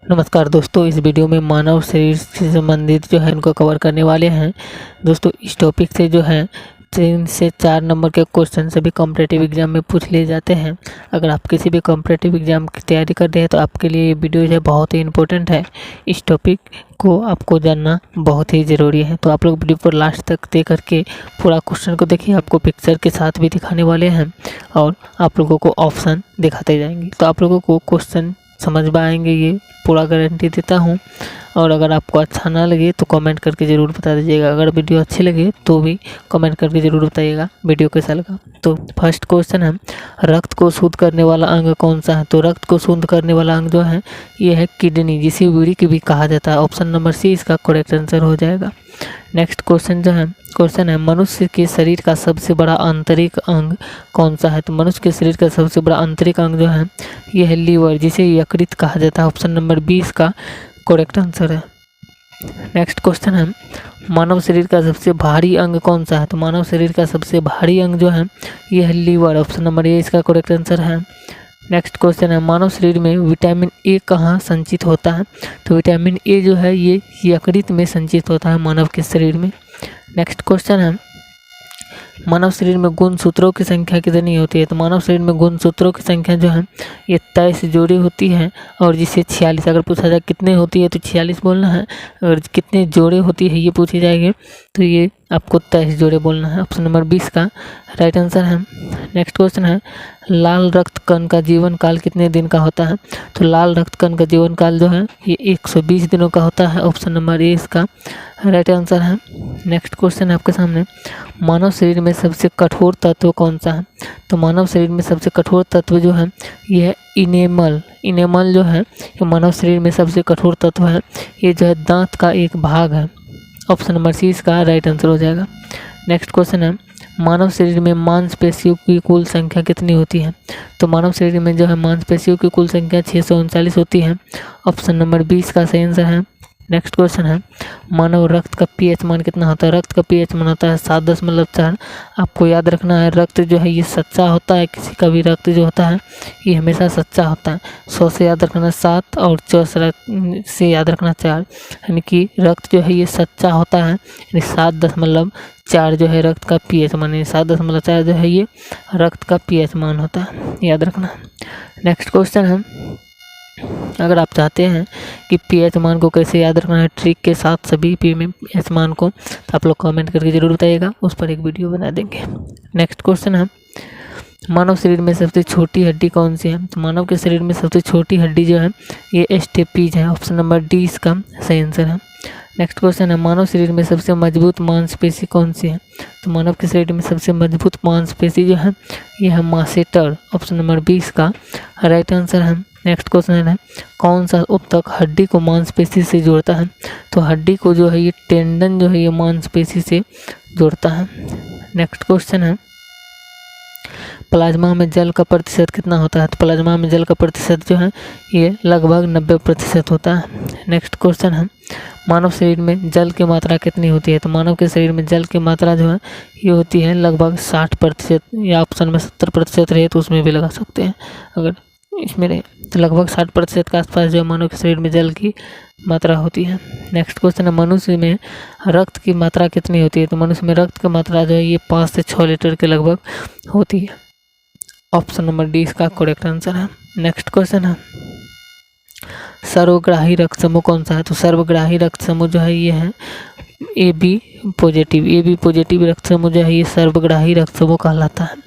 नमस्कार दोस्तों, इस वीडियो में मानव शरीर से संबंधित जो है इनको कवर करने वाले हैं। दोस्तों, इस टॉपिक से जो है 3 से 4 नंबर के क्वेश्चन सभी कॉम्पिटिटिव एग्जाम में पूछ लिए जाते हैं। अगर आप किसी भी कॉम्पिटिटिव एग्जाम की तैयारी कर रहे हैं तो आपके लिए ये वीडियो जो है बहुत ही इंपॉर्टेंट है। इस टॉपिक को आपको जानना बहुत ही ज़रूरी है, तो आप लोग वीडियो पर लास्ट तक देख करके पूरा क्वेश्चन को देखिए। आपको पिक्चर के साथ भी दिखाने वाले हैं और आप लोगों को ऑप्शन दिखाते जाएंगे, तो आप लोगों को क्वेश्चन समझ में आएंगे, ये पूरा गारंटी देता हूँ। और अगर आपको अच्छा ना लगे तो कमेंट करके ज़रूर बता दीजिएगा। अगर वीडियो अच्छी लगे तो भी कमेंट करके ज़रूर बताइएगा वीडियो कैसा लगा। तो फर्स्ट क्वेश्चन है, रक्त को शुद्ध करने वाला अंग कौन सा है? तो रक्त को शुद्ध करने वाला अंग जो है ये है किडनी, जिसे यूरिक भी कहा जाता है। ऑप्शन नंबर सी इसका करेक्ट आंसर हो जाएगा। नेक्स्ट क्वेश्चन है मनुष्य के शरीर का सबसे बड़ा आंतरिक अंग कौन सा है? तो मनुष्य के शरीर का सबसे बड़ा आंतरिक अंग जो है ये है लीवर, जिसे यकृत कहा जाता है। ऑप्शन नंबर बी इसका करेक्ट आंसर है। नेक्स्ट क्वेश्चन है मानव शरीर का सबसे भारी अंग कौन सा है? तो मानव शरीर का सबसे भारी अंग जो है ये है लीवर। ऑप्शन नंबर ए इसका करेक्ट आंसर है। नेक्स्ट क्वेश्चन है मानव शरीर में विटामिन ए कहाँ संचित होता है? तो विटामिन ए जो है ये यकृत में संचित होता है मानव के शरीर में। नेक्स्ट क्वेश्चन है मानव शरीर में गुणसूत्रों की संख्या कितनी होती है? तो मानव शरीर में गुणसूत्रों की संख्या जो है ये 23 जोड़ी होती है, और जिसे 46 अगर पूछा जाए कितने होती है तो 46 बोलना है। अगर कितने जोड़े होती है ये पूछी जाएगी तो ये आपको 23 जोड़े बोलना है। ऑप्शन नंबर 20 का राइट आंसर है। नेक्स्ट क्वेश्चन है लाल रक्त कण का जीवन काल कितने दिन का होता है? तो लाल रक्त कण का जीवन काल जो है ये 120 दिनों का होता है। ऑप्शन नंबर ए इसका राइट आंसर है। नेक्स्ट क्वेश्चन है आपके सामने, मानव शरीर में सबसे कठोर तत्व कौन सा है? तो मानव शरीर में सबसे कठोर तत्व जो है ये है इनेमल जो है ये मानव शरीर में सबसे कठोर तत्व है। ये जो है दांत का एक भाग है। ऑप्शन नंबर सी इसका राइट आंसर हो जाएगा। नेक्स्ट क्वेश्चन है मानव शरीर में मांसपेशियों की कुल संख्या कितनी होती है? तो मानव शरीर में जो है मांसपेशियों की कुल संख्या 639 होती है। ऑप्शन नंबर 20 का सही आंसर है। नेक्स्ट क्वेश्चन है मानव रक्त का पीएच मान कितना होता है? रक्त का पीएच मान होता है 7.4। आपको याद रखना है रक्त जो है ये सच्चा होता है, किसी का भी रक्त जो होता है ये हमेशा सच्चा होता है। 100 से याद रखना 7 और 4 से याद रखना 4, यानी कि रक्त जो है ये सच्चा होता है। यानी 7.4 जो है रक्त का पीएच मान, 7.4 जो है ये रक्त का पीएच मान होता है, याद रखना। नेक्स्ट क्वेश्चन है अगर आप चाहते हैं कि पीएच मान को कैसे याद रखना है ट्रिक के साथ सभी पीएच मान को, तो आप लोग कमेंट करके ज़रूर बताइएगा, उस पर एक वीडियो बना देंगे। नेक्स्ट क्वेश्चन है मानव शरीर में सबसे छोटी हड्डी कौन सी है? तो मानव के शरीर में सबसे छोटी हड्डी जो है ये स्टेपीज है। ऑप्शन नंबर डी इसका सही आंसर है। नेक्स्ट क्वेश्चन है मानव शरीर में सबसे मजबूत मांसपेशी कौन सी है? तो मानव के शरीर में सबसे मजबूत मांसपेशी जो है ये है मासेटर। ऑप्शन नंबर 20 का राइट आंसर है। नेक्स्ट क्वेश्चन है कौन सा ऊतक हड्डी को मांसपेशी से जोड़ता है? तो हड्डी को जो है ये टेंडन जो है ये मांसपेशी से जोड़ता है। नेक्स्ट क्वेश्चन है प्लाज्मा में जल का प्रतिशत कितना होता है? तो प्लाज्मा में जल का प्रतिशत जो है ये लगभग 90% होता है। नेक्स्ट क्वेश्चन है मानव शरीर में जल की मात्रा कितनी होती है? तो मानव के शरीर में जल की मात्रा जो है ये होती है लगभग 60%, या ऑप्शन में 70% रहे तो उसमें भी लगा सकते हैं। अगर इसमें रहे तो लगभग 60% के आसपास जो है मानव के शरीर में जल की मात्रा होती है। नेक्स्ट क्वेश्चन है मनुष्य में रक्त की मात्रा कितनी होती है? तो मनुष्य में रक्त की मात्रा जो है ये 5 से 6 लीटर के लगभग होती है। ऑप्शन नंबर डी इसका करेक्ट आंसर है। नेक्स्ट क्वेश्चन है सर्वग्राही रक्त समूह कौन सा है? तो सर्वग्राही रक्त समूह जो है ये है ए बी पॉजिटिव रक्त समूह जो है ये सर्वग्राही रक्त समूह कहलाता है।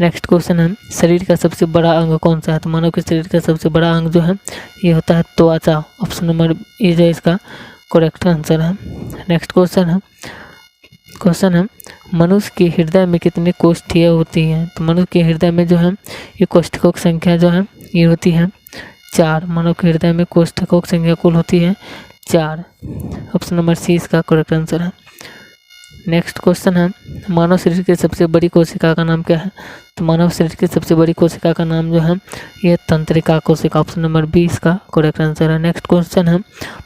नेक्स्ट क्वेश्चन है शरीर का सबसे बड़ा अंग कौन सा है? तो मानव के शरीर का सबसे बड़ा अंग जो है ये होता है त्वचा। ऑप्शन नंबर ए जो है इसका करेक्ट आंसर है। नेक्स्ट क्वेश्चन है मनुष्य के हृदय में कितनी कोष्ठियाँ होती हैं? तो मनुष्य के हृदय में जो है ये कोष्ठकों की संख्या जो है ये होती है 4। मानव के हृदय में कोष्ठकों की संख्या कुल होती है 4। ऑप्शन नंबर सी इसका करेक्ट आंसर है। नेक्स्ट क्वेश्चन है मानव शरीर की सबसे बड़ी कोशिका का नाम क्या है? तो मानव शरीर की सबसे बड़ी कोशिका का नाम जो है ये तंत्रिका कोशिका, ऑप्शन नंबर 20 का करेक्ट आंसर है। नेक्स्ट क्वेश्चन है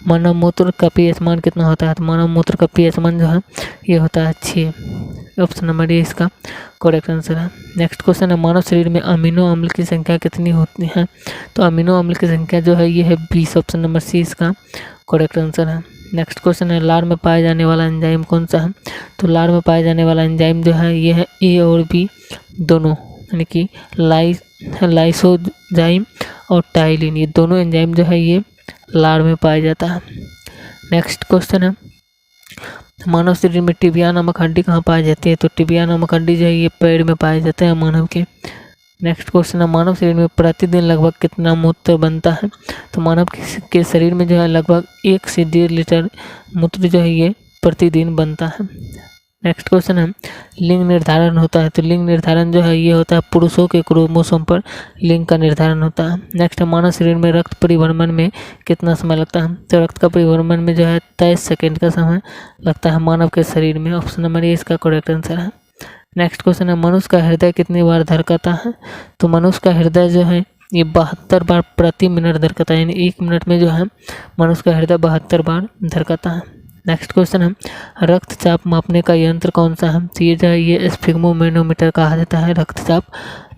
मानव मूत्र का पीएच मान कितना होता है? तो मानव मूत्र का पीएच मान जो है ये होता है 6, ऑप्शन नंबर ए इसका करेक्ट आंसर है। नेक्स्ट क्वेश्चन है मानव शरीर में अमीनो अम्ल की संख्या कितनी होती है? तो अमीनो अम्ल की संख्या जो है ये है 20, ऑप्शन नंबर सी इसका करेक्ट आंसर है। नेक्स्ट क्वेश्चन है लार में पाया जाने वाला एंजाइम कौन सा है? तो लार में पाया जाने वाला एंजाइम जो है ये है ए और बी दोनों, यानी कि लाइसोजाइम और टाइलिन, ये दोनों एंजाइम जो है ये लार में पाया जाता है। नेक्स्ट क्वेश्चन है मानव शरीर में टिबिया नामक हड्डी कहाँ पाई जाती है? तो टिबिया नामक हड्डी जो है ये पैर में पाए जाते हैं मानव के। नेक्स्ट क्वेश्चन है मानव शरीर में प्रतिदिन लगभग कितना मूत्र बनता है? तो मानव के शरीर में जो है लगभग 1 से 1.5 लीटर मूत्र जो है ये प्रतिदिन बनता है। नेक्स्ट क्वेश्चन है लिंग निर्धारण होता है? तो लिंग निर्धारण जो है ये होता है पुरुषों के क्रोमोसोम पर लिंग का निर्धारण होता है। नेक्स्ट है मानव शरीर में रक्त परिभ्रमण में कितना समय लगता है? तो रक्त का परिभ्रमण में जो है 23 सेकेंड का समय लगता है मानव के शरीर में, ऑप्शन नंबर ए इसका करेक्ट आंसर है। नेक्स्ट क्वेश्चन है मनुष्य का हृदय कितनी बार धड़कता है? तो मनुष्य का हृदय जो है ये 72 बार प्रति मिनट धड़कता है, यानी 1 मिनट में जो है मनुष्य का हृदय 72 बार धड़कता है। नेक्स्ट क्वेश्चन है रक्तचाप मापने का यंत्र कौन सा है? तो ये जो है ये स्फिग्मोमेनोमीटर कहा जाता है रक्तचाप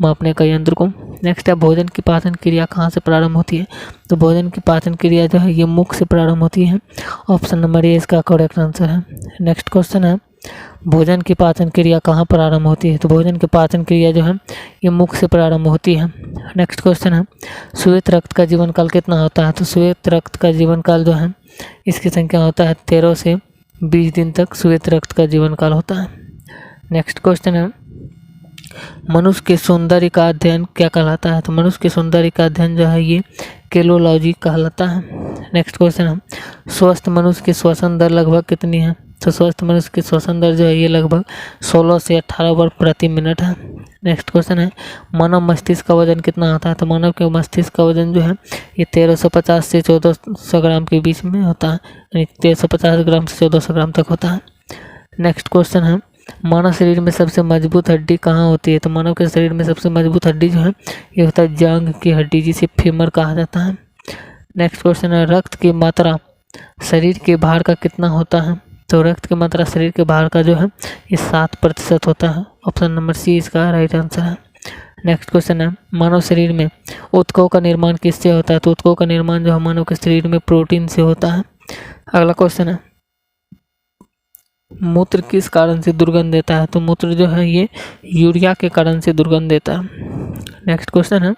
मापने का यंत्र को। नेक्स्ट है भोजन की पाचन क्रिया कहाँ से प्रारंभ होती है? तो भोजन की पाचन क्रिया जो है ये मुख से प्रारंभ होती है, ऑप्शन नंबर ए इसका करेक्ट आंसर है। नेक्स्ट क्वेश्चन है भोजन की पाचन क्रिया कहाँ प्रारंभ होती है? तो भोजन की पाचन क्रिया जो है ये मुख से प्रारंभ होती है। नेक्स्ट क्वेश्चन है श्वेत रक्त का जीवन काल कितना होता है? तो श्वेत रक्त का जीवन काल जो है इसकी संख्या होता है 13 से 20 दिन तक श्वेत रक्त का जीवन काल होता है। नेक्स्ट क्वेश्चन है मनुष्य के सौंदर्य का अध्ययन क्या कहलाता है? तो मनुष्य के सौंदर्य का अध्ययन जो है ये केलोलॉजी कहलाता है। नेक्स्ट क्वेश्चन है स्वस्थ मनुष्य की श्वसन दर लगभग कितनी है? तो स्वस्थ मनुष्य की श्वसन दर जो है ये लगभग 16 से 18 बार प्रति मिनट है। नेक्स्ट क्वेश्चन है मानव मस्तिष्क का वजन कितना होता है? तो मानव के मस्तिष्क का वजन जो है ये 1350 से 1400 ग्राम के बीच में होता है, यानी 1350 ग्राम से 1400 ग्राम तक होता है। नेक्स्ट क्वेश्चन है मानव शरीर में सबसे मजबूत हड्डी कहाँ होती है? तो मानव के शरीर में सबसे मजबूत हड्डी जो है ये होता है जांघ की हड्डी, जिसे फीमर कहा जाता है। नेक्स्ट क्वेश्चन है रक्त की मात्रा शरीर के भार का कितना होता है? तो रक्त की मात्रा शरीर के भार का जो है ये 7% होता है, ऑप्शन नंबर सी इसका राइट आंसर है। नेक्स्ट क्वेश्चन है मानव शरीर में ऊतकों का निर्माण किससे होता है? तो ऊतकों का निर्माण जो है मानव के शरीर में प्रोटीन से होता है। अगला क्वेश्चन है मूत्र किस कारण से दुर्गंध देता है? तो मूत्र जो है ये यूरिया के कारण से दुर्गंध देता है। नेक्स्ट क्वेश्चन है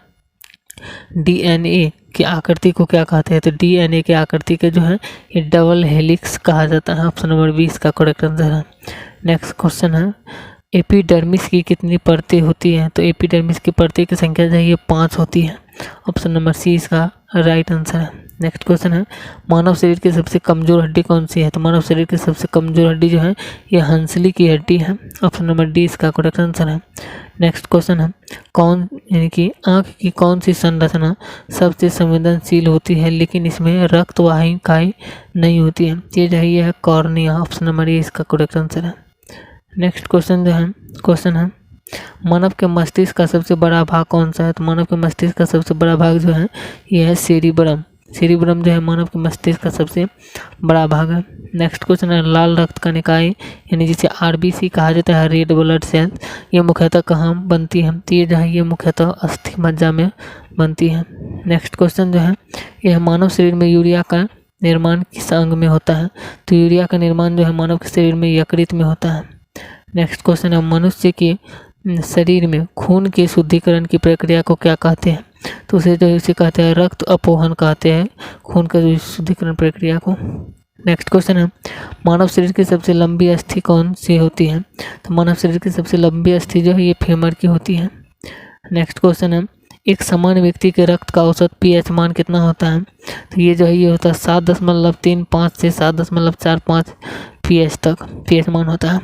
डीएनए की आकृति को क्या कहते हैं? तो डीएनए की आकृति के जो है ये डबल हेलिक्स कहा जाता है, ऑप्शन नंबर 20 का करेक्ट आंसर है। नेक्स्ट क्वेश्चन है एपिडर्मिस की कितनी परतें होती हैं? तो एपिडर्मिस की परतें की संख्या जो है ये 5 होती है, ऑप्शन नंबर सी इसका राइट आंसर है। नेक्स्ट क्वेश्चन है मानव शरीर की सबसे कमजोर हड्डी कौन सी है? तो मानव शरीर की सबसे कमजोर हड्डी जो है ये हंसली की हड्डी है, ऑप्शन नंबर डी इसका करेक्ट आंसर है। नेक्स्ट क्वेश्चन है कौन यानी कि आँख की कौन सी संरचना सबसे संवेदनशील होती है लेकिन इसमें रक्त वाहिकाएं नहीं होती है? ये जो है ये है कॉर्निया, ऑप्शन नंबर ए इसका करेक्ट आंसर है। नेक्स्ट क्वेश्चन जो है क्वेश्चन है मानव के मस्तिष्क का सबसे बड़ा भाग कौन सा है? तो मानव के मस्तिष्क का सबसे बड़ा भाग जो है यह है सेरिब्रम। सेरिब्रम जो है मानव के मस्तिष्क का सबसे बड़ा भाग है। नेक्स्ट क्वेश्चन है लाल रक्त का निकाय यानी जिसे आरबीसी कहा जाता है, रेड ब्लड सेल, ये मुख्यतः कहाँ बनती है? तो ये जो है ये मुख्यतः अस्थि मज्जा में बनती है। नेक्स्ट क्वेश्चन जो है यह मानव शरीर में यूरिया का निर्माण किस अंग में होता है? तो यूरिया का निर्माण जो है मानव के शरीर में यकृत में होता है। नेक्स्ट क्वेश्चन है मनुष्य के शरीर में खून के शुद्धिकरण की प्रक्रिया को क्या कहते हैं? तो उसे जो इसे कहते हैं रक्त अपोहन कहते हैं, खून का जो शुद्धिकरण प्रक्रिया को। नेक्स्ट क्वेश्चन है मानव शरीर की सबसे लंबी अस्थि कौन सी होती है? तो मानव शरीर की सबसे लंबी अस्थि जो है ये फीमर की होती है। नेक्स्ट क्वेश्चन है एक सामान्य व्यक्ति के रक्त का औसत पीएच मान कितना होता है? तो ये जो है ये होता है 7.35 से 7.45 पीएच तक पीएच मान होता है।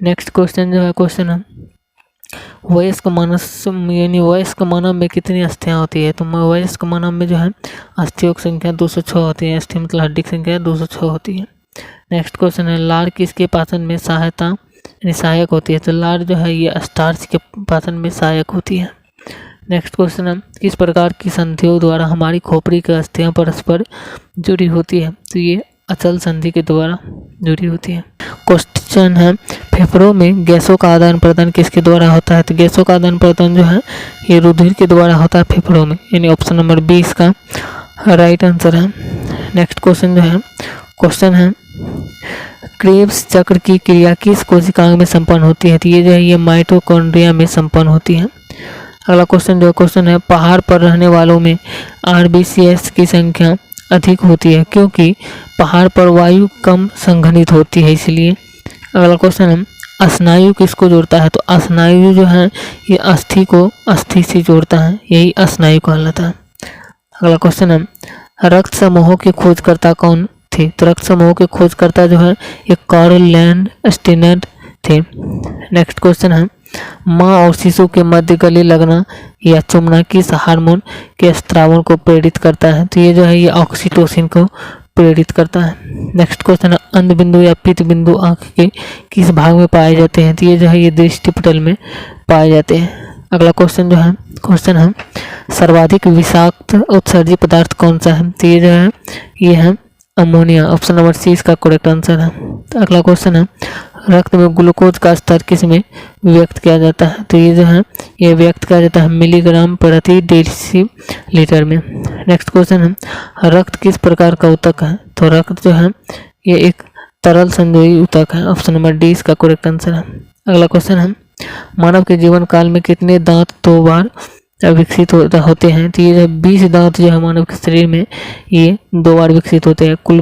नेक्स्ट क्वेश्चन जो है क्वेश्चन है वयस्क मानव यानी वयस्क मानव में कितनी अस्थियाँ होती है? तो वयस्क मानव में जो है अस्थियों की संख्या 206 होती है, अस्थि मतलब हड्डी की संख्या 206 होती है। नेक्स्ट क्वेश्चन है लार किसके पाचन में सहायता यानी सहायक होती है। तो लार जो है ये स्टार्च के पाचन में सहायक होती है। नेक्स्ट क्वेश्चन है, किस प्रकार की संधियों द्वारा हमारी खोपड़ी की अस्थियां परस्पर जुड़ी होती है? तो ये अचल संधि के द्वारा जुड़ी होती है। क्वेश्चन है, फेफड़ों में गैसों का आदान प्रदान किसके द्वारा होता है? तो गैसों का आदान प्रदान जो है ये रुधिर के द्वारा होता है फेफड़ों में, यानी ऑप्शन नंबर 20 इसका राइट आंसर है। नेक्स्ट क्वेश्चन जो है, क्वेश्चन है क्रेब्स चक्र की क्रिया किस कोशिकांग में संपन्न होती है? तो ये जो है ये माइटोकॉन्ड्रिया में संपन्न होती है। अगला क्वेश्चन जो क्वेश्चन है, पहाड़ पर रहने वालों में आरबीसीएस की संख्या अधिक होती है क्योंकि पहाड़ पर वायु कम संघनित होती है इसलिए। अगला क्वेश्चन है, स्नायु किसको जोड़ता है? तो स्नायु जो है ये अस्थि को अस्थि से जोड़ता है, यही स्नायु कहलाता है। अगला क्वेश्चन है, रक्त समूहों के खोजकर्ता कौन थे? तो रक्त समूहों के खोजकर्ता जो है ये कार्ल लैंडस्टीनर थे। नेक्स्ट क्वेश्चन है, माँ और शिशु के मध्य गले लगना या चुमना किस हार्मोन के स्त्रावन को प्रेरित करता है? तो ये जो है ये ऑक्सीटोसिन को प्रेरित करता है। नेक्स्ट क्वेश्चन है, अंध बिंदु या पित्त बिंदु आंख के किस भाग में पाए जाते हैं? तो ये जो है ये दृष्टि पटल में पाए जाते हैं। अगला क्वेश्चन जो है क्वेश्चन है, सर्वाधिक विषाक्त उत्सर्जी पदार्थ कौन सा है? तो ये जो है ये है अमोनिया, ऑप्शन नंबर सी इसका करेक्ट आंसर है। तो अगला क्वेश्चन है, रक्त में ग्लूकोज का स्तर किस में व्यक्त किया जाता है? तो ये जो है ये व्यक्त किया जाता है मिलीग्राम प्रति डेसीलीटर में। नेक्स्ट क्वेश्चन है, रक्त किस प्रकार का ऊतक है? तो रक्त जो है ये एक तरल संयोजी ऊतक है, ऑप्शन नंबर डी इसका करेक्ट आंसर है। अगला क्वेश्चन है, मानव के जीवन काल में कितने दांत 2 बार विकसित होते हैं? तो ये 20 दांत जो है मानव के शरीर में ये 2 बार विकसित होते हैं। कुल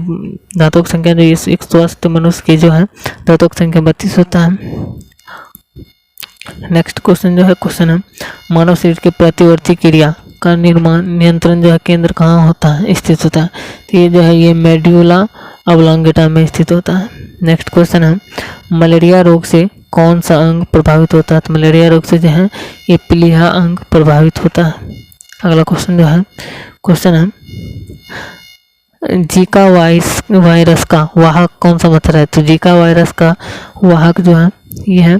दांतों की संख्या जो ये एक स्वस्थ मनुष्य की जो है दांतों की संख्या 32 होता है। नेक्स्ट क्वेश्चन जो है क्वेश्चन है, मानव शरीर के प्रतिवर्ती क्रिया का निर्माण नियंत्रण जो है केंद्र कहाँ होता है स्थित होता है? तो ये जो है ये मेड्यूला ऑब्लांगेटा में स्थित होता है। नेक्स्ट क्वेश्चन है, मलेरिया रोग से कौन सा अंग प्रभावित होता है? तो मलेरिया रोग से जो है ये प्लीहा अंग प्रभावित होता है। अगला क्वेश्चन जो है क्वेश्चन है, जीका वायरस का वाहक कौन सा मच्छर है? तो जीका वायरस का वाहक जो है ये है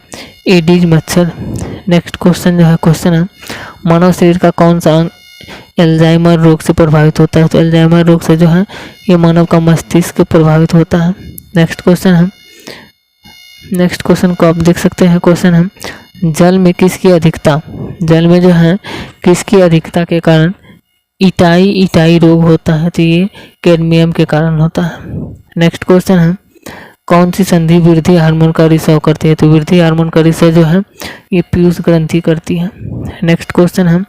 एडीज मच्छर। नेक्स्ट क्वेश्चन जो है क्वेश्चन है, मानव शरीर का कौन सा अंग एल्जाइमर रोग से प्रभावित होता है? तो एल्जाइमर रोग से जो है ये मानव का मस्तिष्क प्रभावित होता है। नेक्स्ट क्वेश्चन है, नेक्स्ट क्वेश्चन को आप देख सकते हैं। क्वेश्चन है, जल में किसकी अधिकता, जल में जो है किसकी अधिकता के कारण इटाई रोग होता है? तो ये कैडमियम के कारण होता है। नेक्स्ट क्वेश्चन है, कौन सी संधि वृद्धि हार्मोन का रिसाव करती है? तो वृद्धि हार्मोन का रिसाव जो है ये पीयूष ग्रंथि करती है। नेक्स्ट क्वेश्चन है,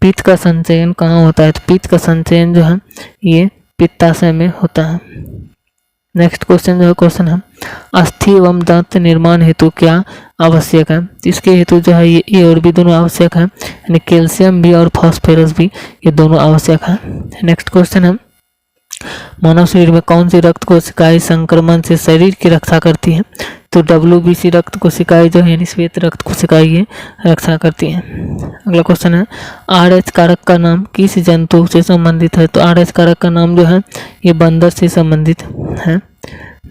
पित्त का संचयन कहाँ होता है? तो पित्त का संचयन जो है ये पित्ताशय में होता है। नेक्स्ट क्वेश्चन जो है क्वेश्चन है, अस्थि एवं दांत निर्माण हेतु क्या आवश्यक है? इसके हेतु जो है ये और भी दोनों आवश्यक है, यानी कैल्शियम भी और फास्फोरस भी ये दोनों आवश्यक है। नेक्स्ट क्वेश्चन है, मानव शरीर में कौन सी रक्त कोशिकाएं संक्रमण से शरीर की रक्षा करती है? तो WBC रक्त कोशिकाएं जो है यानी श्वेत रक्त कोशिकाएं ये रक्षा करती हैं। अगला क्वेश्चन है, RH कारक का नाम किस जंतु से संबंधित है? तो RH कारक का नाम जो है ये बंदर से संबंधित है।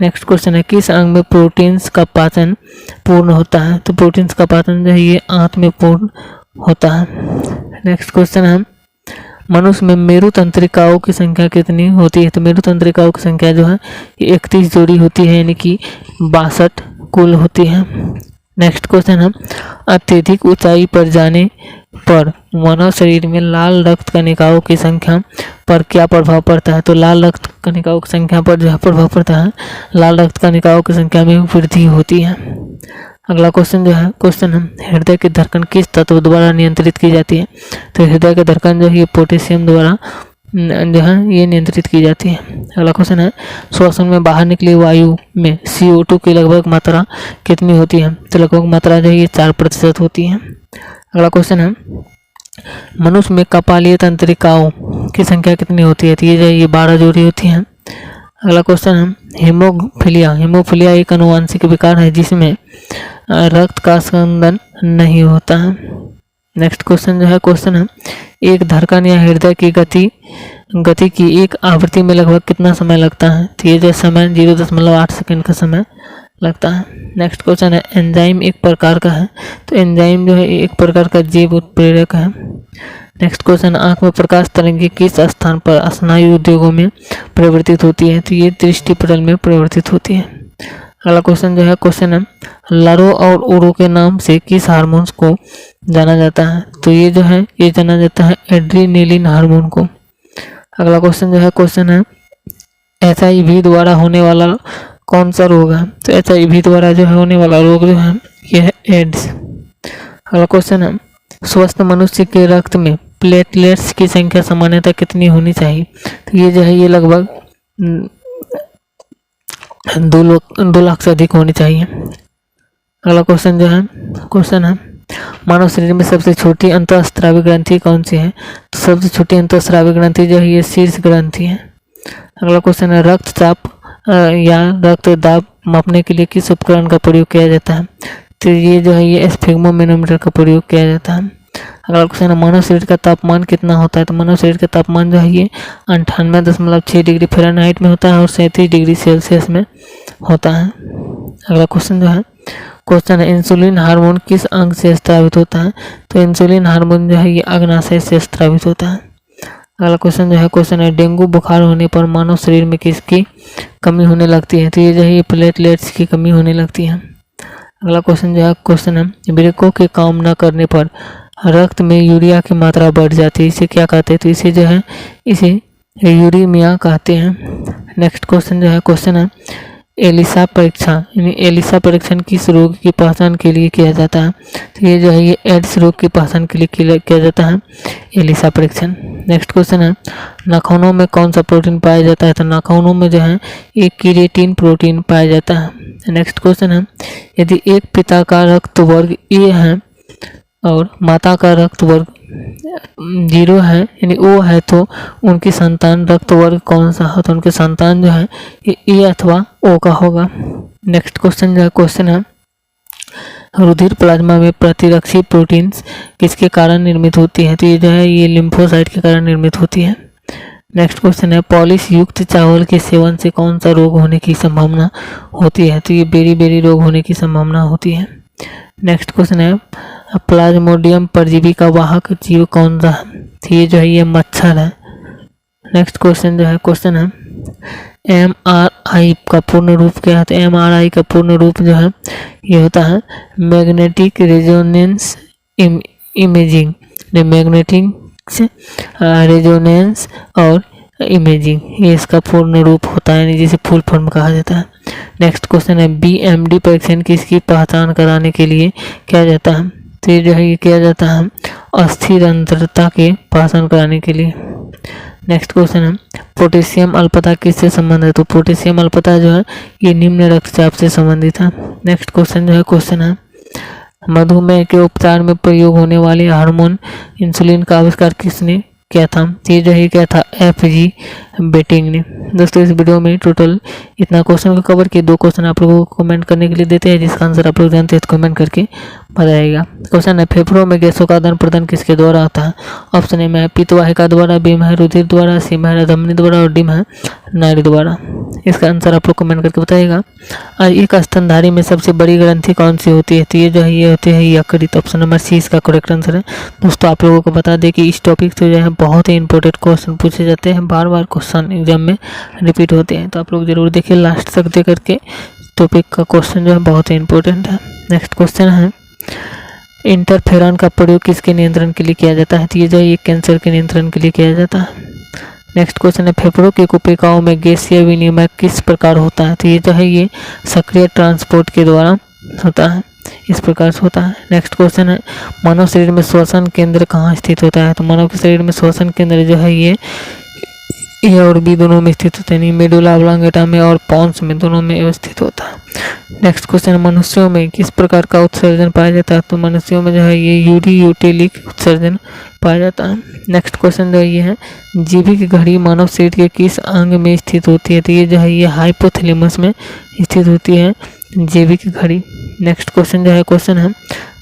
नेक्स्ट क्वेश्चन है, किस अंग में प्रोटीन्स का पाचन पूर्ण होता है? तो प्रोटीन्स का पाचन जो है ये आंत में पूर्ण होता है। नेक्स्ट क्वेश्चन है, मनुष्य में मेरु तंत्रिकाओं की संख्या कितनी होती है? तो मेरु तंत्रिकाओं की संख्या जो है ये 31 जोड़ी होती है, यानी कि 62 कुल होती है। नेक्स्ट क्वेश्चन है, अत्यधिक ऊंचाई पर जाने पर मानव शरीर में लाल रक्त कणिकाओं की संख्या पर क्या प्रभाव पड़ता है? तो लाल रक्त कणिकाओं की संख्या पर जो है प्रभाव पड़ता है, लाल रक्त कणिकाओं की संख्या में वृद्धि होती है। अगला क्वेश्चन जो है क्वेश्चन है, हृदय की धड़कन किस तत्व द्वारा नियंत्रित की जाती है? तो हृदय की धड़कन जो है ये पोटेशियम द्वारा जो है ये नियंत्रित की जाती है। अगला क्वेश्चन है, श्वसन में बाहर निकली वायु में CO2 की लगभग मात्रा कितनी होती है? तो लगभग मात्रा जो है ये 4% होती है। अगला क्वेश्चन है, मनुष्य में कपालीय तंत्रिकाओं की संख्या कितनी होती है? तो ये जो है ये 12 जोड़ी होती है। अगला क्वेश्चन है, हीमोफीलिया एक आनुवंशिक विकार है जिसमें रक्त का स्पंदन नहीं होता है। नेक्स्ट क्वेश्चन जो है क्वेश्चन है, एक धड़कन या हृदय की गति की एक आवृत्ति में लगभग कितना समय लगता है? तो ये जो समय 0.8 सेकंड का समय लगता है। नेक्स्ट क्वेश्चन है एंजाइम एक प्रकार का है, तो एंजाइम जो है एक प्रकार का जैव उत्प्रेरक है। नेक्स्ट क्वेश्चन, आंख में प्रकाश तरंगे किस स्थान पर स्नायु उद्योगों में परिवर्तित होती है, तो ये दृष्टिपटल में परिवर्तित होती है। अगला क्वेश्चन जो है क्वेश्चन है लारो और ओरो के नाम से किस हार्मोन्स को जाना जाता है, तो ये जो है ये जाना जाता है एड्रीनेलिन हार्मोन को। अगला क्वेश्चन जो है क्वेश्चन है HIV द्वारा होने वाला कौन सा रोग है, तो HIV द्वारा जो है होने वाला रोग जो है ये है एड्स। अगला क्वेश्चन है स्वस्थ मनुष्य के रक्त में प्लेटलेट्स की संख्या सामान्यतः कितनी होनी चाहिए, तो ये जो है ये लगभग 2 लाख से अधिक होनी चाहिए। अगला क्वेश्चन जो है क्वेश्चन है मानव शरीर में सबसे छोटी अंतःस्रावी ग्रंथि कौन सी है, तो सबसे छोटी अंतःस्रावी ग्रंथि जो है ये शीर्ष ग्रंथि है। अगला क्वेश्चन है रक्तचाप या रक्त दाब मापने के लिए किस उपकरण का प्रयोग किया जाता है, तो ये जो है ये स्फिग्मोमेनोमीटर का प्रयोग किया जाता है। अगला क्वेश्चन है मानव शरीर का तापमान कितना होता है, तो मानव शरीर का तापमान जो है ये 98.6 डिग्री फ़ारेनहाइट में होता है और 37 डिग्री सेल्सियस में होता है। अगला क्वेश्चन जो है क्वेश्चन है इंसुलिन हार्मोन किस अंग से स्रावित होता है, तो इंसुलिन हार्मोन जो है ये अग्नाशय से स्रावित होता है। अगला क्वेश्चन जो है क्वेश्चन है डेंगू बुखार होने पर मानव शरीर में किसकी कमी होने लगती है, तो ये जो है ये प्लेटलेट्स की कमी होने लगती है। अगला क्वेश्चन जो है क्वेश्चन है वृक्कों के काम न करने पर रक्त में यूरिया की मात्रा बढ़ जाती है, इसे क्या कहते हैं, तो इसे जो है इसे यूरीमिया कहते हैं। नेक्स्ट क्वेश्चन जो है क्वेश्चन है एलिसा परीक्षण यानी एलिसा परीक्षण किस रोग की पहचान के लिए किया जाता है, तो ये जो है ये एड्स रोग की पहचान के लिए किया जाता है एलिसा परीक्षण। नेक्स्ट क्वेश्चन है नाखूनों में कौन सा प्रोटीन पाया जाता है, तो नाखूनों में जो है एक केराटिन प्रोटीन पाया जाता है। नेक्स्ट क्वेश्चन है यदि एक पिता का रक्त वर्ग ए है और माता का रक्त वर्ग 0 है यानी O है, तो उनकी संतान रक्त वर्ग कौन सा है, तो उनके संतान जो है ये A अथवा O का होगा। नेक्स्ट क्वेश्चन जो है क्वेश्चन है रुधिर प्लाज्मा में प्रतिरक्षी प्रोटीन्स किसके कारण निर्मित होती है, तो ये जो है ये लिम्फोसाइट के कारण निर्मित होती है। नेक्स्ट क्वेश्चन है पॉलिश युक्त चावल के सेवन से कौन सा रोग होने की संभावना होती है, तो ये बेरी रोग होने की संभावना होती है। नेक्स्ट क्वेश्चन है प्लाज्मोडियम परजीवी का वाहक जीव कौन सा है, तो ये जो है ये मच्छर है। नेक्स्ट क्वेश्चन जो है क्वेश्चन है MRI का पूर्ण रूप क्या है, तो MRI का पूर्ण रूप जो है ये होता है magnetic resonance imaging, magnetic resonance और इमेजिंग, ये इसका पूर्ण रूप होता है जिसे फुल फॉर्म कहा जाता है। नेक्स्ट क्वेश्चन है BMD परीक्षण किसकी पहचान कराने के लिए किया जाता है, तो ये जो है ये किया जाता है अस्थिर अंतरता के पहचान कराने के लिए। नेक्स्ट क्वेश्चन है पोटेशियम अल्पता किससे संबंधित है, तो पोटेशियम अल्पता जो है ये निम्न रक्तचाप से संबंधित है। नेक्स्ट क्वेश्चन जो है क्वेश्चन है मधुमेह के उपचार में प्रयोग होने वाले हार्मोन इंसुलिन का आविष्कार किसने किया था, ये जो है क्या था FG बेटिंग ने। दोस्तों इस वीडियो में टोटल इतना क्वेश्चन को कवर किए, 2 क्वेश्चन आप लोगों को कमेंट करने के लिए देते हैं जिसका आंसर आप लोग जानते हैं तो कमेंट करके बताइएगा। क्वेश्चन है फेफड़ों में गैसों का आदान प्रदान किसके द्वारा होता है, ऑप्शन ए में है पित्तवाहिका द्वारा, बी में है रुधिर द्वारा, सी में है धमनी द्वारा और डी में है नाड़ी द्वारा। इसका आंसर आप लोग कमेंट करके बताइएगा। और एक स्तनधारी में सबसे बड़ी ग्रंथि कौन सी होती है, तो ये जो है ये होती है यकृत, ऑप्शन नंबर सी इसका करेक्ट आंसर है। दोस्तों आप लोगों को बता दें कि इस टॉपिक से जो है बहुत ही इंपॉर्टेंट क्वेश्चन पूछे जाते हैं, बार क्वेश्चन एग्जाम में रिपीट होते हैं, तो आप लोग जरूर देखिए लास्ट तक दे करके। टॉपिक का क्वेश्चन जो है बहुत ही इंपॉर्टेंट है। नेक्स्ट क्वेश्चन है इंटरफेरॉन का प्रयोग किसके नियंत्रण के लिए किया जाता है, तो ये जो है ये कैंसर के नियंत्रण के लिए किया जाता है। नेक्स्ट क्वेश्चन है फेफड़ों की कोशिकाओं में गैसीय विनिमय किस प्रकार होता है, तो ये जो है ये सक्रिय ट्रांसपोर्ट के द्वारा होता है, इस प्रकार से होता है। नेक्स्ट क्वेश्चन है मानव शरीर में श्वसन केंद्र कहाँ स्थित होता है, तो मानव के शरीर में श्वसन केंद्र जो है ये ए और बी दोनों में स्थित होता है, मेडुला ऑब्लांगेटा में और पॉन्स में दोनों में स्थित होता है। नेक्स्ट क्वेश्चन मनुष्यों में किस प्रकार का उत्सर्जन पाया जाता है, तो मनुष्यों में जो है ये यूरियोटेलिक उत्सर्जन पाया जाता है। नेक्स्ट क्वेश्चन जो ये है जीविक घड़ी मानव शरीर के किस अंग में स्थित होती है, तो ये जो है ये हाइपोथैलेमस में स्थित होती है जैविक घड़ी। नेक्स्ट क्वेश्चन जो है क्वेश्चन है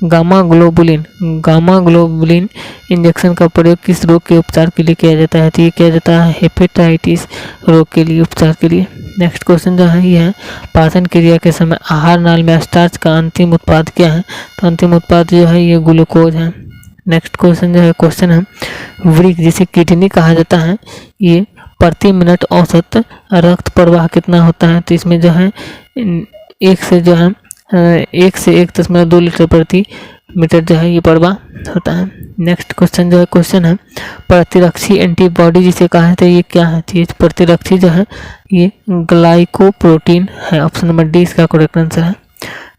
गामा ग्लोबुलिन इंजेक्शन का प्रयोग किस रोग के उपचार के लिए किया जाता है, तो ये किया जाता है हेपेटाइटिस रोग के लिए उपचार के लिए। नेक्स्ट क्वेश्चन जो है ये है, पाचन क्रिया के समय आहार नाल में स्टार्च का अंतिम उत्पाद क्या है? तो अंतिम उत्पाद जो है ये ग्लूकोज है। नेक्स्ट क्वेश्चन जो है क्वेश्चन है, वृक्क जिसे किडनी कहा जाता है, ये प्रति मिनट औसत रक्त प्रवाह कितना होता है? तो इसमें जो है 1 से 1.2 लीटर प्रति मीटर जो है ये प्रवाह होता है। नेक्स्ट क्वेश्चन जो है क्वेश्चन है, प्रतिरक्षी एंटीबॉडी जिसे कहा जाता है ये क्या है? तो ये प्रतिरक्षी जो है ये ग्लाइकोप्रोटीन है। ऑप्शन नंबर डी इसका करेक्ट आंसर है।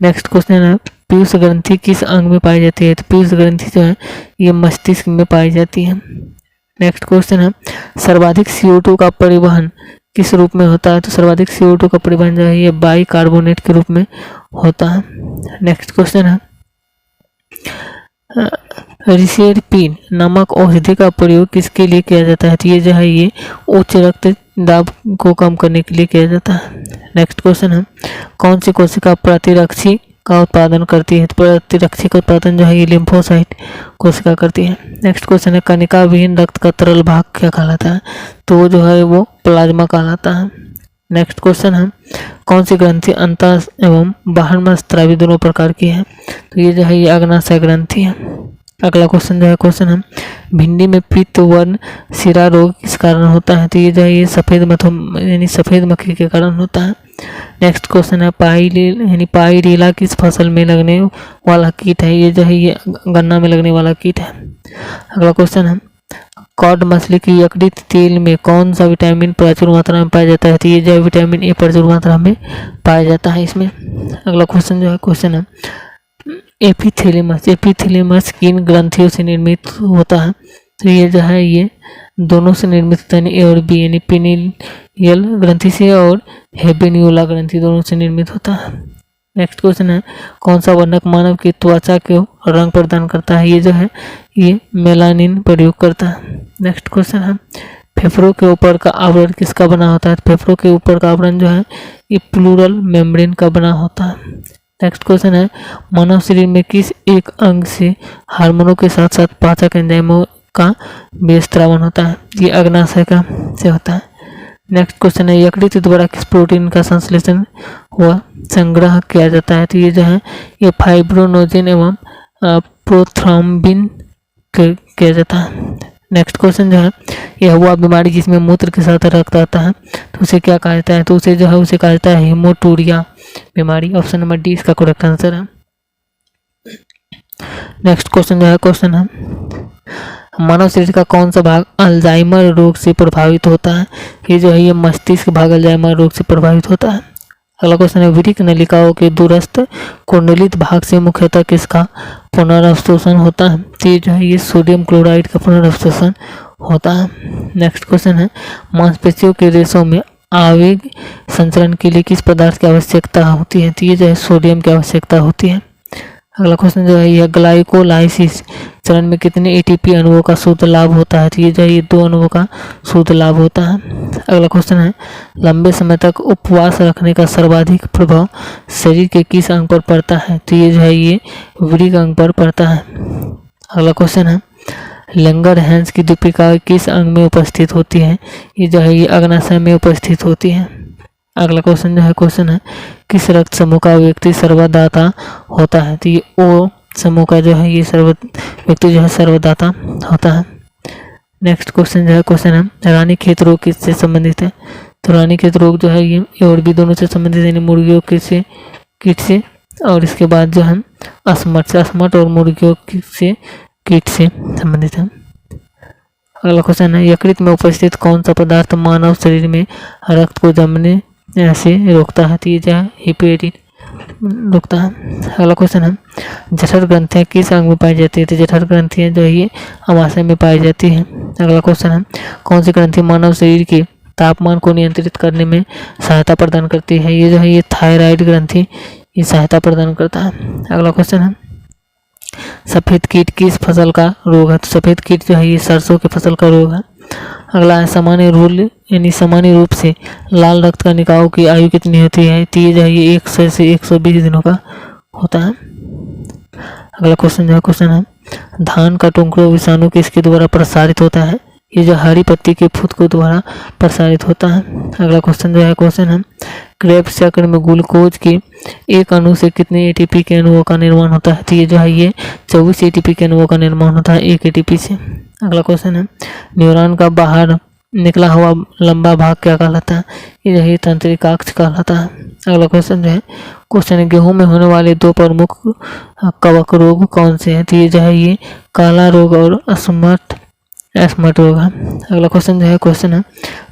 नेक्स्ट क्वेश्चन है, पीयूष ग्रंथि किस अंग में पाई जाती है? तो पीयूष ग्रंथि जो है ये मस्तिष्क में पाई जाती है। नेक्स्ट क्वेश्चन है, सर्वाधिक CO2 का परिवहन किस रूप में होता है? तो सर्वाधिक CO2 का परिवहन जो है ये बाइकार्बोनेट के रूप में होता है। नेक्स्ट क्वेश्चन है, रिसेरपिन नामक औषधि का प्रयोग किसके लिए किया जाता है? तो ये जो है ये उच्च रक्तदाब को कम करने के लिए किया जाता है। नेक्स्ट क्वेश्चन है, कौन सी कोशिका प्रतिरक्षी का उत्पादन करती है? तो प्रतिरक्षी का उत्पादन जो है ये लिम्फोसाइट कोशिका करती है। नेक्स्ट क्वेश्चन है, कणिका विहीन रक्त का तरल भाग क्या कहलाता है? तो वो जो है वो प्लाज्मा कहलाता है। नेक्स्ट क्वेश्चन है, कौन सी ग्रंथि अंतः एवं बाह्य स्रावी दोनों प्रकार की है? तो ये जो है ये अग्नाशय ग्रंथि है। अगला क्वेश्चन जो है क्वेश्चन है, भिंडी में पीत वर्ण सिरा रोग किस कारण होता है? तो ये जो है ये सफेद मक्खी के कारण होता है। नेक्स्ट क्वेश्चन है, पाइरीला किस फसल में लगने वाला कीट है? ये जो है ये गन्ना में लगने वाला कीट है। अगला क्वेश्चन है, कॉड मछली की यकृत तेल में कौन सा विटामिन प्रचुर मात्रा में पाया जाता है? तो ये जो है विटामिन ए प्रचुर मात्रा में पाया जाता है इसमें। अगला क्वेश्चन जो है क्वेश्चन है, एपिथेलेमस किन ग्रंथियों से निर्मित होता है? तो ये जो है ये दोनों से निर्मित होता है, ए और बी, यानी पिनियल ग्रंथि से और हेबेन्यूला ग्रंथि दोनों से निर्मित होता है। नेक्स्ट क्वेश्चन है, कौन सा वर्णक मानव की त्वचा को रंग प्रदान करता है? ये जो है ये मेलानिन प्रयोग करता है। नेक्स्ट क्वेश्चन है, फेफड़ों के ऊपर का आवरण किसका बना होता है? फेफड़ों के ऊपर का आवरण जो है ये प्लूरल मेम्ब्रेन का बना होता है। नेक्स्ट क्वेश्चन है, मानव शरीर में किस एक अंग से हार्मोनों के साथ साथ पाचक एंजाइमों का बेस्त्रावन होता है? ये अग्नाशय का से होता है। नेक्स्ट क्वेश्चन है, यकृत द्वारा किस प्रोटीन का संश्लेषण हुआ संग्रह किया जाता है? तो ये जो है ये फाइब्रोनोजेन एवं प्रोथ्रोम्बिन किया जाता है। नेक्स्ट क्वेश्चन जो है, यह हुआ बीमारी जिसमें मूत्र के साथ रक्त आता है तो उसे क्या कहा जाता है? तो उसे जो है उसे कहा जाता है हेमोटूरिया बीमारी। ऑप्शन नंबर डी इसका करेक्ट आंसर है। नेक्स्ट क्वेश्चन जो है क्वेश्चन है, मानव शरीर का कौन सा भाग अल्जाइमर रोग से प्रभावित होता है? ये जो है ये मस्तिष्क भाग अल्जाइमर रोग से प्रभावित होता है। अगला क्वेश्चन है, वृक्क नलिकाओं के दूरस्थ कुंडलित भाग से मुख्यतः किसका पुनर्अवशोषण होता है? तो ये जो है ये सोडियम क्लोराइड का पुनर्अवशोषण होता है। नेक्स्ट क्वेश्चन है, मांसपेशियों के रेशों में आवेग संचरण के लिए किस पदार्थ की आवश्यकता होती है? तो ये जो है सोडियम की आवश्यकता होती है। अगला क्वेश्चन जो है यह ग्लाइकोलाइसिस चरण में कितने एटीपी अणुओं का शुद्ध लाभ होता है? तो ये जो है ये 2 अणुओं का शुद्ध लाभ होता है। अगला क्वेश्चन है, लंबे समय तक उपवास रखने का सर्वाधिक प्रभाव शरीर के किस अंग पर पड़ता है? तो ये जो है ये वृक्क अंग पर पड़ता है। अगला क्वेश्चन है, लैंगरहैंस की दीपिका किस अंग में उपस्थित होती है? ये जो है ये अग्नाशय में उपस्थित होती है। अगला क्वेश्चन जो है क्वेश्चन है, किस रक्त समूह का व्यक्ति सर्वदाता होता है? तो ये ओ समूह का जो है ये व्यक्ति जो है सर्वदाता होता है। नेक्स्ट क्वेश्चन जो है क्वेश्चन है, रानीखेत रोग किससे संबंधित है? तो रानीखेत रोग जो है ये और भी दोनों से संबंधित है, यानी मुर्गियों से कीट से, और इसके बाद जो है अस्मट और मुर्गियों से कीट से संबंधित है। अगला क्वेश्चन है, यकृत में उपस्थित कौन सा पदार्थ मानव शरीर में रक्त को जमने से रोकता है? तो ये जो है हेपेरिन रोकता है। अगला क्वेश्चन है, जठर ग्रंथियां किस अंग में पाई जाती है? तो जठर ग्रंथियां जो है ये अमाशय में पाई जाती है। अगला क्वेश्चन है, कौन सी ग्रंथि मानव शरीर के तापमान को नियंत्रित करने में सहायता प्रदान करती है? ये जो है ये थायराइड ग्रंथि ये सहायता प्रदान करता है। अगला क्वेश्चन है, सफेद कीट किस फसल का रोग है? तो सफेद कीट जो है ये सरसों की फसल का रोग है। अगला है, सामान्य रूप से लाल रक्त का निकाह की आयु कितनी होती है? तो ये जो है ये 100 से 120 दिनों का होता है। अगला क्वेश्चन जो है क्वेश्चन है, धान का टुकड़ा विषाणु किसके द्वारा प्रसारित होता है? ये जो हरी पत्ती के फुदकों द्वारा प्रसारित होता है। अगला क्वेश्चन जो है क्वेश्चन है क्रेब्स चक्र में ग्लूकोज के एक अणु से कितने एटीपी के अणुओं का निर्माण होता है। तो ये जो है ये 24 एटीपी के अणुओं का निर्माण होता है एक एटीपी से। अगला क्वेश्चन है न्यूरॉन का बाहर निकला हुआ लंबा भाग क्या कहलाता है। ये जो है तंत्रिकाक्ष कहलाता है। अगला क्वेश्चन जो है क्वेश्चन है गेहूं में होने वाले दो प्रमुख कवक रोग कौन से हैं। तो ये जो है ये काला रोग और स्मट रोग है। अगला क्वेश्चन जो है क्वेश्चन है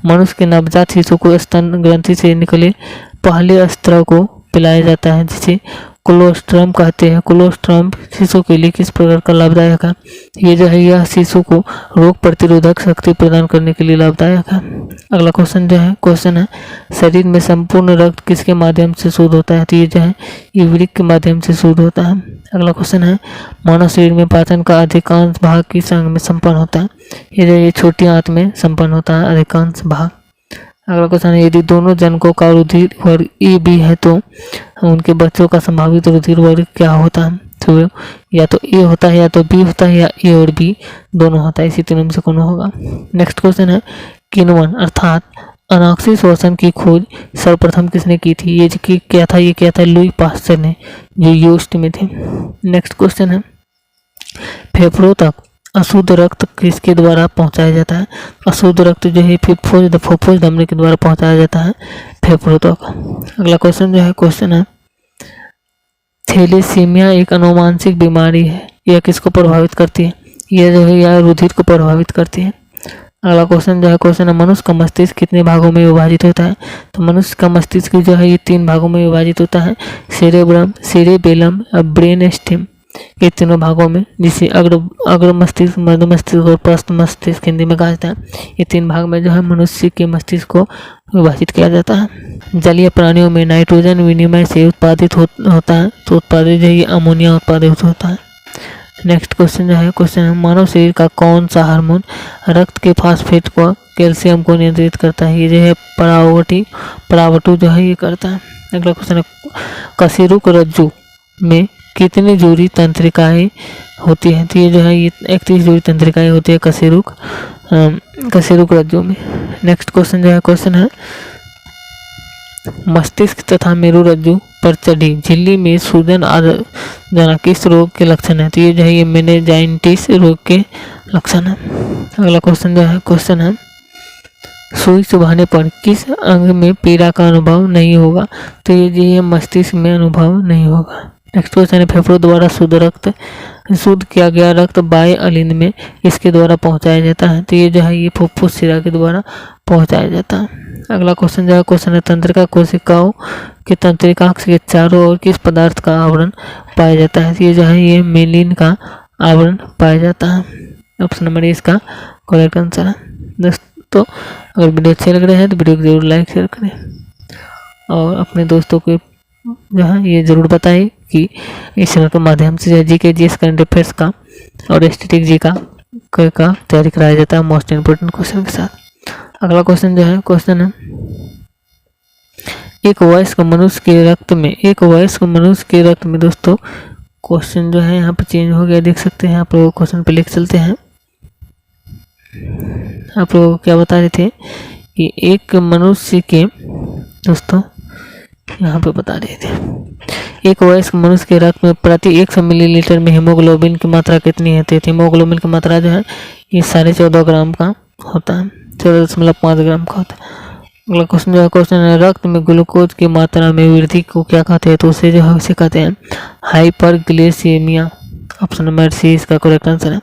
मनुष्य के नवजात शिशु को स्तन ग्रंथि से निकले पहले स्त्राव को पिलाया जाता है जिसे कोलोस्ट्रम कहते हैं। कोलोस्ट्रम शिशु के लिए किस प्रकार का लाभदायक है। ये जो है यह शिशु को रोग प्रतिरोधक शक्ति प्रदान करने के लिए लाभदायक है। अगला क्वेश्चन जो है क्वेश्चन है शरीर में संपूर्ण रक्त किसके माध्यम से शुद्ध होता है। तो ये जो है यूरिक के माध्यम से शुद्ध होता है। अगला क्वेश्चन है मानव शरीर में पाचन का अधिकांश भाग किस अंग में संपन्न होता है। ये जो ये छोटी आंत में संपन्न होता है अधिकांश भाग। अगला क्वेश्चन है यदि दोनों जनकों का रुधिर वर्ग ए बी है तो उनके बच्चों का संभावित रुधिर वर्ग क्या होता है। तो या तो ए होता है या तो बी होता है या ए और बी दोनों होता है, इसी तीनों में से कौन होगा। नेक्स्ट क्वेश्चन है किण्वन अर्थात अनाक्सी श्वसन की खोज सर्वप्रथम किसने की थी। ये क्या था लुई पास्चर ने जो यूस्ट में थे। नेक्स्ट क्वेश्चन है फेफड़ों तक अशुद्ध रक्त किसके द्वारा पहुंचाया जाता है। अशुद्ध रक्त जो है फुफ्फुस धमनी के द्वारा पहुंचाया जाता है फेफड़ों तक। अगला क्वेश्चन जो है क्वेश्चन है थैलेसीमिया एक अनुवांशिक बीमारी है, यह किसको प्रभावित करती है। यह जो है यह रुधिर को प्रभावित करती है। अगला क्वेश्चन जो है क्वेश्चन है मनुष्य का मस्तिष्क कितने भागों में विभाजित होता है। तो मनुष्य का मस्तिष्क जो है ये 3 भागों में विभाजित होता है सेरेब्रम, सेरेबेलम और ब्रेन स्टेम, ये तीनों भागों में, जिसे अग्र मस्तिष्क, मध्य मस्तिष्क और पश्च मस्तिष्क हिंदी में कहा जाता है। ये 3 भाग में जो है मनुष्य के मस्तिष्क को विभाजित किया जाता है। जलीय प्राणियों में नाइट्रोजन विनिमय से उत्पादित होता है, तो उत्पादित जो है अमोनिया उत्पादित होता है। नेक्स्ट क्वेश्चन जो है क्वेश्चन है मानव शरीर का कौन सा हार्मोन रक्त के फास्फेट को कैल्शियम को नियंत्रित करता है। ये जो है परावटु जो है ये करता है। अगला क्वेश्चन है कशेरुक रज्जु में कितनी जोड़ी तंत्रिकाएं होती हैं। तो ये जो है ये 31 जोड़ी तंत्रिकाएं होती है कशेरुक रज्जु में। नेक्स्ट क्वेश्चन जो है क्वेश्चन है मस्तिष्क तथा मेरु रज्जु पर चढ़ी झिल्ली में सूजन आदि किस रोग के लक्षण है। तो ये जो है ये मेनिंजाइटिस रोग के लक्षण है। अगला क्वेश्चन जो है क्वेश्चन है सुई चुभाने पर किस अंग में पीड़ा का अनुभव नहीं होगा। तो ये जो है मस्तिष्क में अनुभव नहीं होगा। नेक्स्ट क्वेश्चन है फेफड़ों द्वारा शुद्ध किया गया रक्त बाह्य अलिंद में इसके द्वारा पहुंचाया जाता है। तो ये जो है ये फुफ्फुस शिरा के द्वारा पहुंचाया जाता है। अगला क्वेश्चन जो है क्वेश्चन है तंत्रिका कोशिकाओं के तंत्रिकाक्ष के चारों ओर किस पदार्थ का आवरण पाया जाता है। तो ये जो है ये मेलिन का आवरण पाया जाता है। ऑप्शन नंबर इसका करेक्ट आंसर है। दोस्तों अगर वीडियो अच्छे लग रहे हैं तो वीडियो को जरूर लाइक शेयर करें और अपने दोस्तों को जो है ये ज़रूर बताएं कि इस चैनल के माध्यम से जीके जीएस करंट अफेयर्स का और स्टैटिक जी का तैयारी कराया जाता है मोस्ट इम्पोर्टेंट क्वेश्चन के साथ। अगला क्वेश्चन जो है क्वेश्चन है एक वयस्क मनुष्य के रक्त में दोस्तों क्वेश्चन जो है यहाँ पे चेंज हो गया, देख सकते हैं आप लोग। क्वेश्चन पे लिख चलते हैं। आप लोग क्या बता रहे थे कि एक मनुष्य के दोस्तों यहाँ पे बता रहे थे एक वयस्क मनुष्य के रक्त में प्रति 100 मिलीलीटर में हीमोग्लोबिन की मात्रा कितनी है। तो हीमोग्लोबिन की मात्रा जो है ये 14.5 ग्राम का होता है, 14.5 ग्राम का होता है। अगला क्वेश्चन जो है क्वेश्चन है रक्त में ग्लूकोज की मात्रा में वृद्धि को क्या कहते हैं। तो उसे जो है उसे कहते हैं हाइपरग्लाइसेमिया। ऑप्शन नंबर सी इसका करेक्ट आंसर है।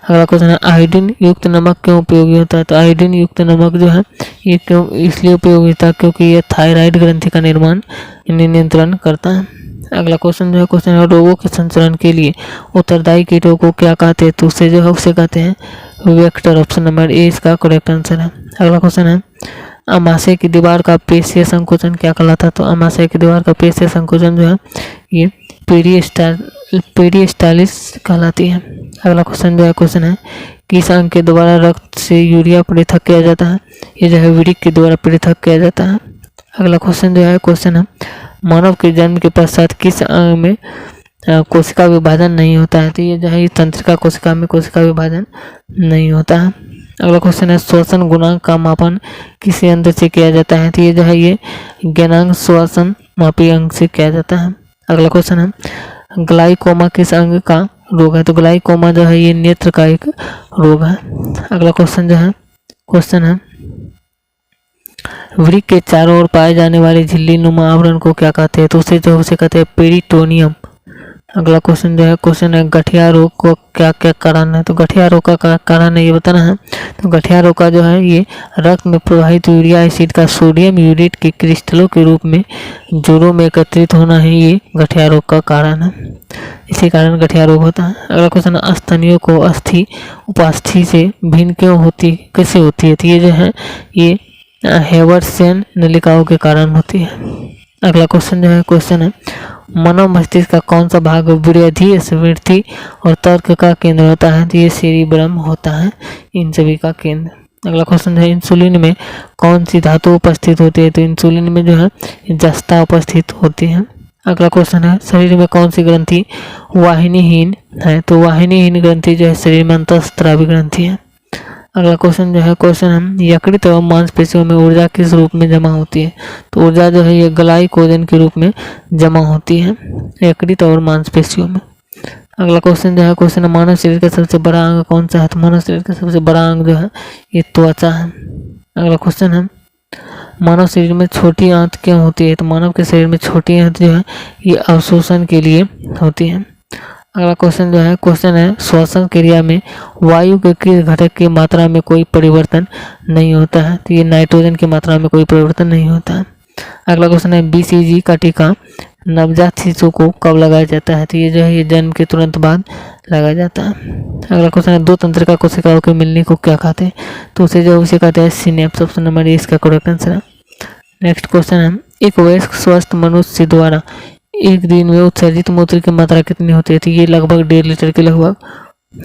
अगला क्वेश्चन है आयोडीन युक्त नमक क्यों उपयोगी होता है। तो आयोडीन युक्त नमक जो है ये क्यों इसलिए उपयोगी होता है क्योंकि ये थायराइड ग्रंथि का नियंत्रण करता है। अगला क्वेश्चन जो है क्वेश्चन है रोगों के संचरण के लिए उत्तरदायी कीटों को क्या कहते हैं। तो उसे जो है उसे कहते हैं वेक्टर। ऑप्शन नंबर ए इसका करेक्ट आंसर है। अगला क्वेश्चन है अमाशय की दीवार का पेशीय संकोचन क्या कहलाता है। तो अमाशय की दीवार का पेशीय संकोचन जो है ये पेरिस्टालिस कहलाती है। अगला क्वेश्चन जो है क्वेश्चन है किस अंग के द्वारा रक्त से यूरिया पृथक किया जाता है। ये जो है वृक्क के द्वारा पृथक किया जाता है। अगला क्वेश्चन जो है क्वेश्चन है मानव के जन्म के पश्चात किस अंग में कोशिका विभाजन नहीं होता है। तो ये जो है तंत्रिका कोशिका में कोशिका विभाजन नहीं होता है। अगला क्वेश्चन है श्वसन गुणांक का मापन किस यंत्र से किया जाता है? तो ये जो है ये ज्ञानांक श्वसन मापी अंक से किया जाता है। अगला क्वेश्चन है ग्लाइकोमा किस अंग का रोग है? तो ग्लाइकोमा जो है ये नेत्र का एक रोग है। अगला क्वेश्चन जो है क्वेश्चन है वृक्क के चारों ओर पाए जाने वाले झिल्ली नुमा आवरण को क्या कहते हैं? तो उसे कहते हैं पेरिटोनियम। अगला क्वेश्चन जो है क्वेश्चन है गठिया रोग को क्या क्या कारण है? तो गठिया रोग का कारण है ये बताना है। तो गठिया रोग का जो है ये रक्त में प्रवाहित यूरिया एसिड का सोडियम यूरेट के क्रिस्टलों के रूप में जोड़ों में एकत्रित होना है, ये गठिया रोग का कारण है। इसी कारण गठिया रोग होता है। अगला क्वेश्चन स्तनियों को अस्थि उपास्थि से भिन्न क्यों होती कैसे होती है? तो ये जो है ये हेवर्सियन नलिकाओं के कारण होती है। अगला क्वेश्चन जो है क्वेश्चन है मानव मस्तिष्क का कौन सा भाग बुनियादी स्मृति और तर्क का केंद्र होता है? तो ये सेरिब्रम होता है इन सभी का केंद्र। अगला क्वेश्चन है इंसुलिन में कौन सी धातु उपस्थित होती है? तो इंसुलिन में जो है जस्ता उपस्थित होती है। अगला क्वेश्चन है शरीर में कौन सी ग्रंथि वाहिनीहीन है? तो वाहिनीहीन ग्रंथि जो है शरीर में अंतःस्रावी ग्रंथि है। अगला क्वेश्चन जो है क्वेश्चन हम यकृत एवं मांसपेशियों में ऊर्जा किस रूप में जमा होती है? तो ऊर्जा जो है ये ग्लाइकोजन के रूप में जमा होती है यकृत और मांसपेशियों में। अगला क्वेश्चन जो है क्वेश्चन मानव शरीर का सबसे बड़ा अंग कौन सा है? तो मानव शरीर का सबसे बड़ा अंग जो है ये त्वचा है। अगला क्वेश्चन है मानव शरीर में छोटी आंत क्यों होती है? तो मानव के शरीर में छोटी आंत जो है ये अवशोषण के लिए होती है। अगला क्वेश्चन जो है क्वेश्चन है श्वसन क्रिया में वायु के किस घटक की मात्रा में कोई परिवर्तन नहीं होता है? तो ये नाइट्रोजन की मात्रा में कोई परिवर्तन नहीं होता है। अगला क्वेश्चन है BCG का टीका नवजात शिशु को कब लगाया जाता है? तो ये जो है ये जन्म के तुरंत बाद लगाया जाता है। अगला क्वेश्चन है दो तंत्रिका कोशिकाओं के मिलने को क्या कहते हैं? तो उसे कहते हैं सिनेप्स। ऑप्शन नंबर ए इसका करेक्ट आंसर है। नेक्स्ट क्वेश्चन है एक वयस्क स्वस्थ मनुष्य द्वारा एक दिन में उत्सर्जित मूत्र की मात्रा कितनी होती है? तो ये लगभग 1.5 लीटर के लगभग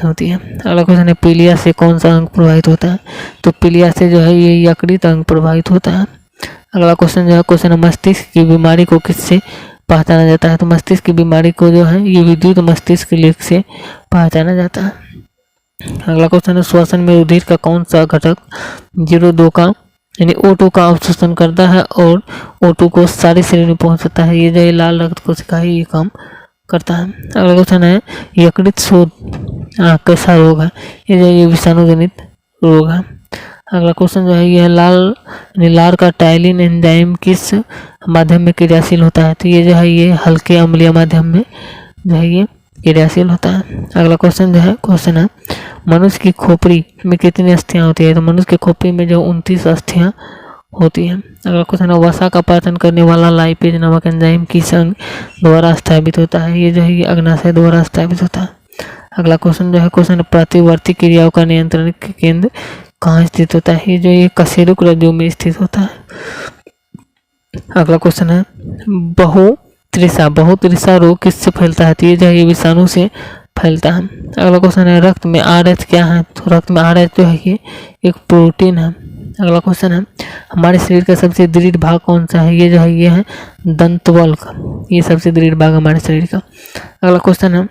होती है। अगला क्वेश्चन है पीलिया से कौन सा अंग प्रभावित होता है? तो पीलिया से जो है ये यकृत अंग प्रभावित होता है। अगला क्वेश्चन जो है क्वेश्चन है मस्तिष्क की बीमारी को किससे पहचाना जाता है? तो मस्तिष्क की बीमारी को जो है ये विद्युत मस्तिष्क लेख से पहचाना जाता है। अगला क्वेश्चन है श्वसन में रुधिर का कौन सा घटक 0.2 का यानी O2 का अवशोषण करता है और O2 को सारे शरीर में पहुंचाता है? ये जो है लाल रक्त कोशिका ये काम करता है। अगला क्वेश्चन है यकृत शोथ कैसा रोग है? ये जो ये विषाणु जनित रोग है। अगला क्वेश्चन जो है यह लार का टाइलिन एंजाइम किस माध्यम में क्रियाशील होता है? तो ये जो है ये हल्के अम्लीय माध्यम में जो है ये क्रियाशील होता है। अगला क्वेश्चन जो है क्वेश्चन है मनुष्य की खोपड़ी में कितनी अस्थियां होती है? तो मनुष्य की खोपड़ी में जो 29 अस्थियां होती हैं। अगला क्वेश्चन है वसा का पाचन करने वाला लाइपेज नामक एंजाइम किस अंग द्वारा स्थापित होता है? ये जो है ये अग्नाशय द्वारा स्थापित होता है। अगला क्वेश्चन जो है क्वेश्चन प्रतिवर्ती क्रियाओं का नियंत्रण केंद्र कहाँ स्थित होता है? ये जो ये कशेरुक रज्जु में स्थित होता है। अगला क्वेश्चन है बहुतृषा रोग किससे फैलता है? तो ये जो है ये विषाणु से फैलता है। अगला क्वेश्चन है रक्त में RH क्या है? तो रक्त में RH जो है ये एक प्रोटीन है। अगला क्वेश्चन है हमारे शरीर का सबसे दृढ़ भाग कौन सा है? ये जो है ये है दंतवल्क, ये सबसे दृढ़ भाग हमारे शरीर का। अगला क्वेश्चन है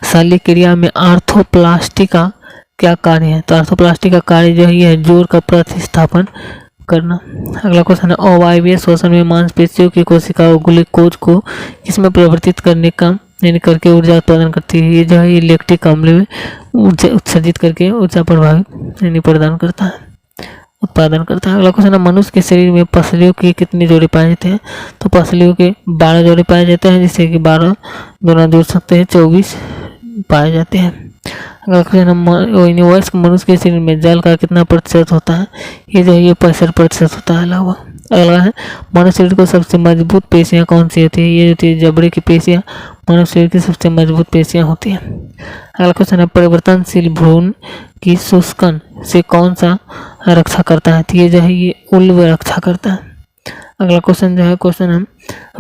शल्य क्रिया में आर्थोप्लास्टी का क्या कार्य है? तो आर्थोप्लास्टी का कार्य जो है ये है जोड़ का प्रतिस्थापन करना। अगला क्वेश्चन है अवायवीय श्वसन में मांसपेशियों की कोशिकाओं ग्लूकोज को किसमें परिवर्तित करने का यानी करके ऊर्जा उत्पादन करती है? ये जो है ये लैक्टिक अम्ल में ऊर्जा उत्सर्जित करके ऊर्जा प्रभावित यानी प्रदान करता है उत्पादन करता है। अगला क्वेश्चन है मनुष्य के शरीर में पसलियों के कितने जोड़े पाए जाते हैं? तो पसलियों के 12 जोड़े पाए जाते हैं, जिससे कि 12 गुना जोड़ सकते हैं 24 पाए जाते हैं। अगला क्वेश्चन है वयस्क मनुष्य के शरीर में जल का कितना प्रतिशत होता है? ये जो है ये 65% होता है लगभग। अगला है मानव शरीर को सबसे मजबूत पेशियां कौन सी होती है? ये होती है जबड़े की पेशियां मानव शरीर की सबसे मजबूत पेशियां होती हैं। अगला क्वेश्चन है परिवर्तनशील भ्रूण की शुष्कन से कौन सा रक्षा करता है? तो ये जो है ये उल्ब रक्षा करता है। अगला क्वेश्चन जो है क्वेश्चन है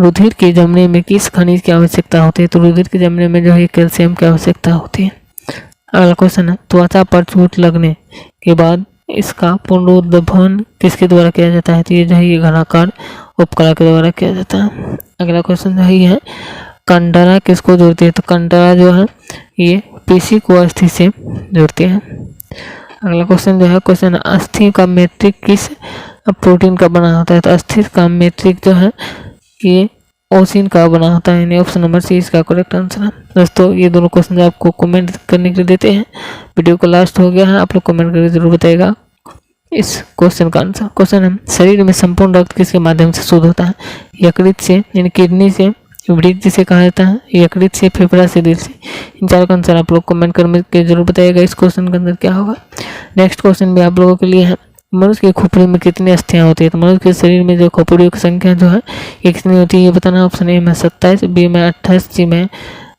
रुधिर के जमने में किस खनिज की आवश्यकता होती है? तो रुधिर के जमने में जो है कैल्शियम की आवश्यकता होती है। अगला क्वेश्चन है त्वचा पर चोट लगने के बाद इसका पुनरुद्धारण किसके द्वारा किया जाता है? तो ये जो है ये घनाकार उपकला के द्वारा किया जाता है। अगला क्वेश्चन जो है ये है कंडरा किसको जोड़ती है? तो कंडरा जो है ये पेशी को अस्थि से जोड़ती है। अगला क्वेश्चन जो है क्वेश्चन अस्थि का मैट्रिक किस प्रोटीन का बना होता है? तो अस्थि का मैट्रिक जो है ये ओसिन का बना होता है, यानी ऑप्शन नंबर सी इसका करेक्ट आंसर है। दोस्तों ये दोनों क्वेश्चन आपको कमेंट करने के लिए देते हैं। वीडियो को लास्ट हो गया है, आप लोग कमेंट करके जरूर बताइएगा इस क्वेश्चन का आंसर। क्वेश्चन है शरीर में संपूर्ण रक्त किसके माध्यम से शुद्ध होता है? यकृत से, यानी किडनी से, वृक्क जिसे कहा जाता है, यकृत से, फेफड़ा से, दिल से। इन चारों का आंसर आप लोग कमेंट करके जरूर बताइएगा इस क्वेश्चन के अंदर क्या होगा। नेक्स्ट क्वेश्चन भी आप लोगों के लिए है, मनुष्य के खोपड़ी में कितनी अस्थियां होती है? तो मनुष्य के शरीर में जो खोपड़ियों की संख्या जो है ये कितनी होती है ये बताना। ऑप्शन ए में 27, बी में 28, सी में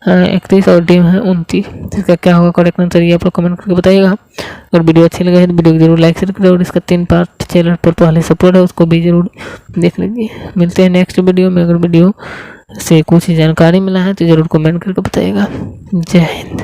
31 और डी में 29। इसका क्या होगा करेक्ट आंसर ये आप लोग कमेंट करके बताइएगा। अगर वीडियो अच्छी लगे तो वीडियो को जरूर लाइक शेयर करें और इसका 3 पार्ट चैनल पर पहले सपोर्ट है उसको भी जरूर देख लीजिए। मिलते हैं नेक्स्ट वीडियो में। अगर वीडियो से कुछ जानकारी मिला है तो जरूर कमेंट करके बताइएगा। जय हिंद।